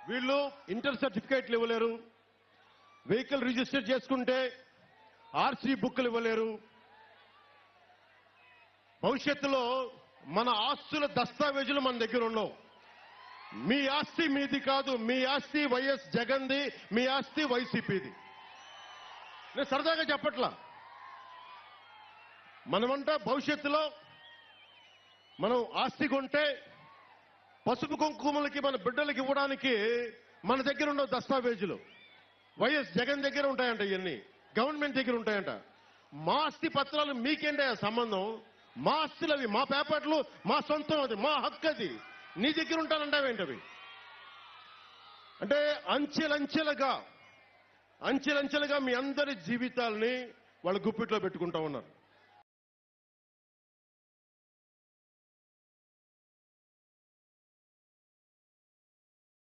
వీళ్ళు ఇంటర్ సర్టిఫికేట్లు ఇవ్వలేరు, వెహికల్ రిజిస్టర్ చేసుకుంటే ఆర్సీ బుక్లు ఇవ్వలేరు. భవిష్యత్తులో మన ఆస్తుల దస్తావేజులు మన దగ్గర ఉండవు. మీ ఆస్తి మీది కాదు, మీ ఆస్తి వైఎస్ జగన్ది, మీ ఆస్తి వైసీపీది. నేను సరదాగా చెప్పట్లా. మనమంతా భవిష్యత్తులో మనం ఆస్తి కొంటే పసుపు కుంకుమలకి మన బిడ్డలకి ఇవ్వడానికి మన దగ్గర ఉన్న దస్తావేజులు వైఎస్ జగన్ దగ్గర ఉంటాయంట, ఇవన్నీ గవర్నమెంట్ దగ్గర ఉంటాయంట. మా ఆస్తి పత్రాలు మీకేంటే సంబంధం? మా ఆస్తులు అవి, మా పేపర్లు, మా సొంతం, అది మా హక్కు. అది నీ దగ్గర ఉంటానంటావేంటవి? అంటే అంచెలంచెలుగా మీ అందరి జీవితాల్ని వాళ్ళ గుప్పిట్లో పెట్టుకుంటా ఉన్నారు.